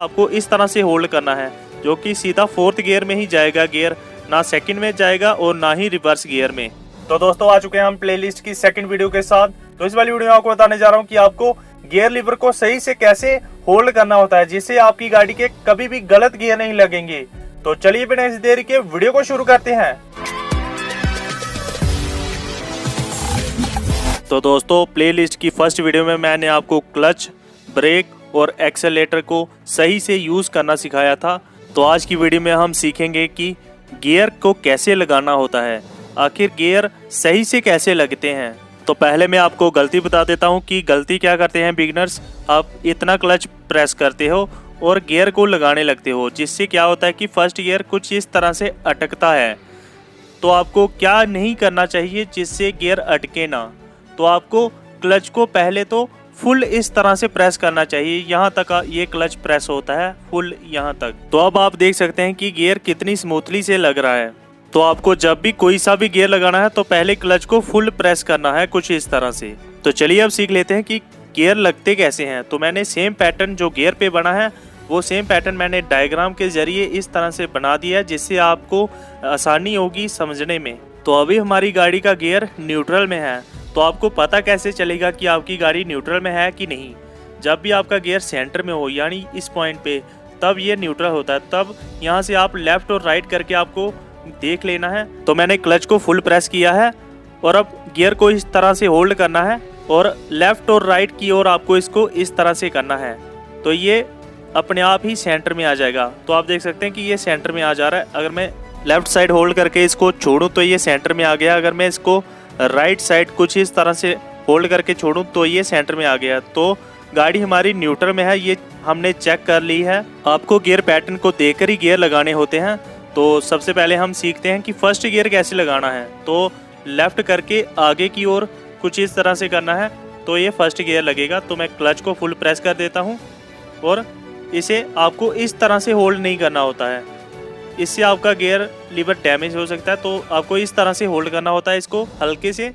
आपको इस तरह से होल्ड करना है, जो कि सीधा फोर्थ गियर में ही जाएगा गियर, ना सेकंड में जाएगा और ना ही रिवर्स गियर में। तो दोस्तों आ चुके हैं हम प्लेलिस्ट की सेकंड वीडियो के साथ। तो इस वाली वीडियो में आपको बताने जा रहा हूं कि आपको गियर लीवर को सही से कैसे होल्ड करना होता है, जिससे आपकी गाड़ी के कभी भी गलत गियर नहीं लगेंगे। तो चलिए बिना इस देरी के वीडियो को शुरू करते हैं। तो दोस्तों प्लेलिस्ट की फर्स्ट वीडियो में मैंने आपको क्लच, ब्रेक और एक्सेलेरेटर को सही से यूज करना सिखाया था। तो आज की वीडियो में हम सीखेंगे कि गियर को कैसे लगाना होता है, आखिर गियर सही से कैसे लगते हैं। तो पहले मैं आपको गलती बता देता हूं कि गलती क्या करते हैं बिगिनर्स। आप इतना क्लच प्रेस करते हो और गियर को लगाने लगते हो, जिससे क्या होता है कि फर्स्ट गियर कुछ इस तरह से अटकता है। तो आपको क्या नहीं करना चाहिए जिससे गियर अटके ना। तो आपको क्लच को पहले तो फुल इस तरह से प्रेस करना चाहिए, यहाँ तक ये क्लच प्रेस होता है फुल यहाँ तक। तो अब आप देख सकते हैं कि गियर कितनी स्मूथली से लग रहा है। तो आपको जब भी कोई सा भी गियर लगाना है तो पहले क्लच को फुल प्रेस करना है कुछ इस तरह से। तो चलिए अब सीख लेते हैं कि गियर लगते कैसे हैं। तो मैंने सेम पैटर्न जो गियर पे बना है वो सेम पैटर्न मैंने डायग्राम के जरिए इस तरह से बना दिया है, जिससे आपको आसानी होगी समझने में। तो अभी हमारी गाड़ी का गियर न्यूट्रल में है। तो आपको पता कैसे चलेगा कि आपकी गाड़ी न्यूट्रल में है कि नहीं। जब भी आपका गियर सेंटर में हो, यानी इस पॉइंट पे, तब ये न्यूट्रल होता है। तब यहाँ से आप लेफ्ट और राइट करके आपको देख लेना है। तो मैंने क्लच को फुल प्रेस किया है और अब गियर को इस तरह से होल्ड करना है और लेफ्ट और राइट की ओर आपको इसको इस तरह से करना है। तो ये अपने आप ही सेंटर में आ जाएगा। तो आप देख सकते हैं कि ये सेंटर में आ जा रहा है। अगर मैं लेफ्ट साइड होल्ड करके इसको छोड़ूं तो ये सेंटर में आ गया। अगर मैं इसको राइट साइड कुछ इस तरह से होल्ड करके छोड़ूं तो ये सेंटर में आ गया। तो गाड़ी हमारी न्यूट्रल में है, ये हमने चेक कर ली है। आपको गियर पैटर्न को देखकर ही गियर लगाने होते हैं। तो सबसे पहले हम सीखते हैं कि फर्स्ट गियर कैसे लगाना है। तो लेफ्ट करके आगे की ओर कुछ इस तरह से करना है, तो ये फर्स्ट गियर लगेगा। तो मैं क्लच को फुल प्रेस कर देता हूँ और इसे आपको इस तरह से होल्ड नहीं करना होता है, इससे आपका गियर लीवर डैमेज हो सकता है। तो आपको इस तरह से होल्ड करना होता है इसको हल्के से।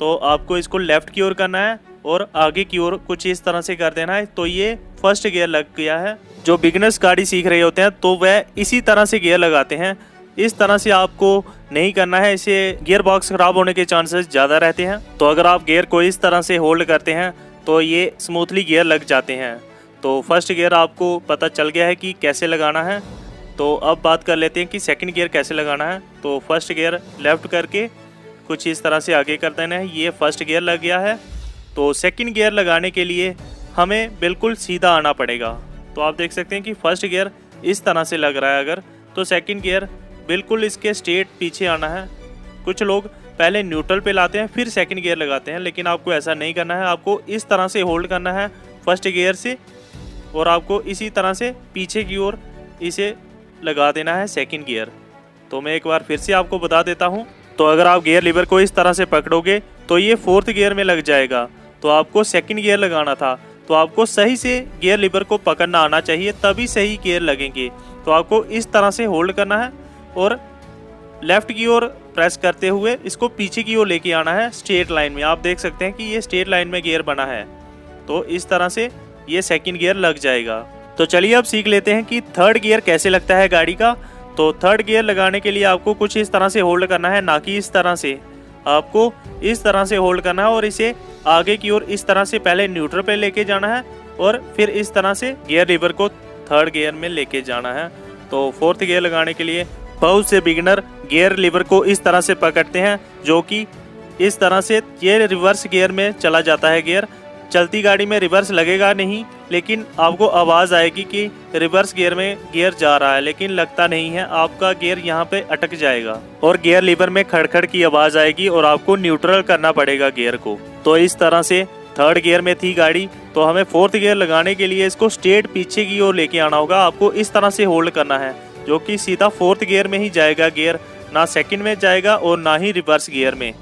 तो आपको इसको लेफ्ट की ओर करना है और आगे की ओर कुछ इस तरह से कर देना है। तो ये फर्स्ट गियर लग गया है। जो बिगिनर्स गाड़ी सीख रहे होते हैं तो वह इसी तरह से गियर लगाते हैं। इस तरह से आपको नहीं करना है, इससे गियर बॉक्स खराब होने के चांसेस ज़्यादा रहते हैं। तो अगर आप गियर को इस तरह से होल्ड करते हैं तो ये स्मूथली गियर लग जाते हैं। तो फर्स्ट गियर आपको पता चल गया है कि कैसे लगाना है। तो अब बात कर लेते हैं कि सेकंड गियर कैसे लगाना है। तो फर्स्ट गियर लेफ्ट करके कुछ इस तरह से आगे कर देना है, ये फर्स्ट गियर लग गया है। तो सेकंड गियर लगाने के लिए हमें बिल्कुल सीधा आना पड़ेगा। तो आप देख सकते हैं कि फर्स्ट गियर इस तरह से लग रहा है अगर, तो सेकंड गियर बिल्कुल इसके स्ट्रेट पीछे आना है। कुछ लोग पहले न्यूट्रल पे लाते हैं फिर सेकंड गियर लगाते हैं, लेकिन आपको ऐसा नहीं करना है। आपको इस तरह से होल्ड करना है फर्स्ट गियर से और आपको इसी तरह से पीछे की ओर इसे लगा देना है सेकंड गियर। तो मैं एक बार फिर से आपको बता देता हूँ। तो अगर आप गियर लीवर को इस तरह से पकड़ोगे तो ये फोर्थ गियर में लग जाएगा। तो आपको सेकंड गियर लगाना था, तो आपको सही से गियर लीवर को पकड़ना आना चाहिए, तभी सही गियर लगेंगे। तो आपको इस तरह से होल्ड करना है और लेफ्ट की ओर प्रेस करते हुए इसको पीछे की ओर लेके आना है स्ट्रेट लाइन में। आप देख सकते हैं कि ये स्ट्रेट लाइन में गियर बना है। तो इस तरह से ये सेकंड गियर लग जाएगा। तो चलिए अब सीख लेते हैं कि थर्ड गियर कैसे लगता है गाड़ी का। तो थर्ड गियर लगाने के लिए आपको कुछ इस तरह से होल्ड करना है, ना कि इस तरह से। आपको इस तरह से होल्ड करना है और इसे आगे की ओर इस तरह से पहले न्यूट्रल पे लेके जाना है और फिर इस तरह से गियर लीवर को थर्ड गियर में लेके जाना है। तो फोर्थ गियर लगाने के लिए बहुत से बिगिनर गियर लीवर को इस तरह से पकड़ते हैं, जो कि इस तरह से ये रिवर्स गियर में चला जाता है गियर। चलती गाड़ी में रिवर्स लगेगा नहीं, लेकिन आपको आवाज़ आएगी कि रिवर्स गियर में गियर जा रहा है, लेकिन लगता नहीं है। आपका गियर यहाँ पे अटक जाएगा और गियर लीवर में खड़खड़ की आवाज़ आएगी और आपको न्यूट्रल करना पड़ेगा गियर को। तो इस तरह से थर्ड गियर में थी गाड़ी। तो हमें फोर्थ गियर लगाने के लिए इसको स्ट्रेट पीछे की ओर लेके आना होगा। आपको इस तरह से होल्ड करना है, जो कि सीधा फोर्थ गियर में ही जाएगा गियर, ना सेकंड में जाएगा और ना ही रिवर्स गियर में।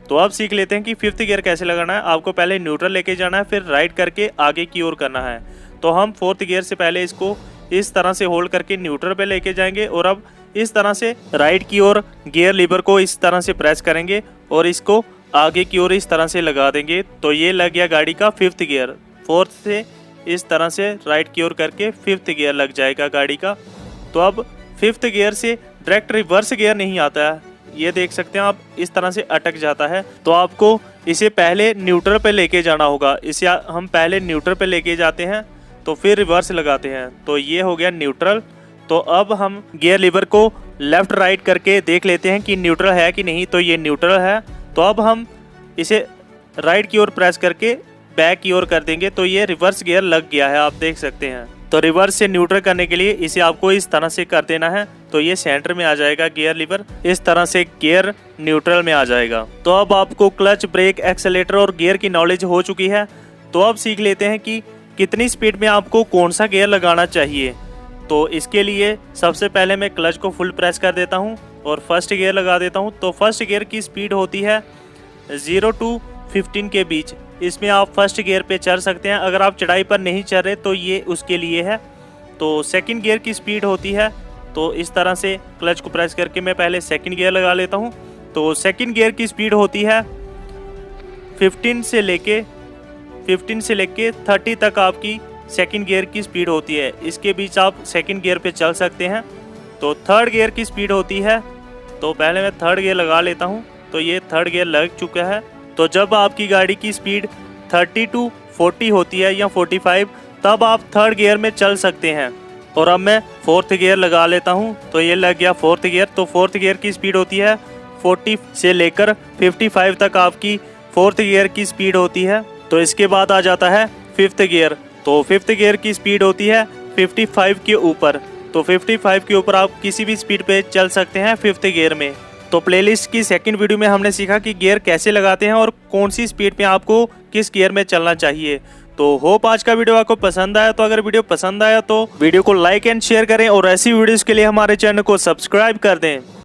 तो अब सीख लेते हैं कि फिफ्थ गियर कैसे लगाना है। आपको पहले न्यूट्रल लेके जाना है, फिर राइट करके आगे की ओर करना है। तो हम फोर्थ गियर से पहले इसको इस तरह से होल्ड करके न्यूट्रल पे लेके जाएंगे और अब इस तरह से राइट की ओर गियर लीवर को इस तरह से प्रेस करेंगे और इसको आगे की ओर इस तरह से लगा देंगे। तो ये लग गया गाड़ी का फिफ्थ गियर। फोर्थ से इस तरह से राइट की ओर करके 5th गियर लग जाएगा गाड़ी का। तो अब 5th गियर से डायरेक्ट रिवर्स गियर नहीं आता है, ये देख सकते हैं आप, इस तरह से अटक जाता है। तो आपको इसे पहले न्यूट्रल पे लेके जाना होगा। इसे हम पहले न्यूट्रल पे लेके जाते हैं तो फिर रिवर्स लगाते हैं। तो ये हो गया न्यूट्रल। तो अब हम गियर लीवर को लेफ्ट राइट करके देख लेते हैं कि न्यूट्रल है कि नहीं। तो ये न्यूट्रल है। तो अब हम इसे राइट की ओर प्रेस करके बैक की ओर कर देंगे तो ये रिवर्स गियर लग गया है, आप देख सकते हैं। तो रिवर्स से न्यूट्रल करने के लिए इसे आपको इस तरह से कर देना है तो ये सेंटर में आ जाएगा गियर लीवर, इस तरह से गियर न्यूट्रल में आ जाएगा। तो अब आपको क्लच, ब्रेक, एक्सेलेरेटर और गियर की नॉलेज हो चुकी है। तो अब सीख लेते हैं कि कितनी स्पीड में आपको कौन सा गियर लगाना चाहिए। तो इसके लिए सबसे पहले मैं क्लच को फुल प्रेस कर देता हूँ और फर्स्ट गियर लगा देता हूँ। तो फर्स्ट गियर की स्पीड होती है 0 to 15 के बीच। इसमें आप फर्स्ट गियर पे चढ़ सकते हैं। अगर आप चढ़ाई पर नहीं चढ़ रहे तो ये उसके लिए है। तो सेकंड गियर की स्पीड होती है, तो इस तरह से क्लच को प्रेस करके मैं पहले सेकंड गियर लगा लेता हूँ। तो सेकंड गियर की स्पीड होती है 15 से लेके 30 तक आपकी सेकंड गियर की स्पीड होती है। इसके बीच आप सेकंड गियर पे चल सकते हैं। तो थर्ड गियर की स्पीड होती है, तो पहले मैं थर्ड गियर लगा लेता हूँ। तो ये थर्ड गियर लग चुका है। तो जब आपकी गाड़ी की स्पीड 30 to 40 होती है या 45, तब आप थर्ड गियर में चल सकते हैं। और अब मैं फोर्थ गियर लगा लेता हूँ। तो ये लग गया फोर्थ गियर। तो फोर्थ गियर की स्पीड होती है 40 से लेकर 55 तक आपकी फोर्थ गियर की स्पीड होती है। तो इसके बाद आ जाता है फिफ्थ गियर। तो फिफ्थ गियर की स्पीड होती है 55 के ऊपर। तो 55 के ऊपर आप किसी भी स्पीड पे चल सकते हैं फिफ्थ गियर में। तो प्लेलिस्ट की सेकंड वीडियो में हमने सीखा कि गियर कैसे लगाते हैं और कौन सी स्पीड पे आपको किस गियर में चलना चाहिए। तो होप आज का वीडियो आपको पसंद आया। तो अगर वीडियो पसंद आया तो वीडियो को लाइक एंड शेयर करें और ऐसी वीडियोस के लिए हमारे चैनल को सब्सक्राइब कर दें।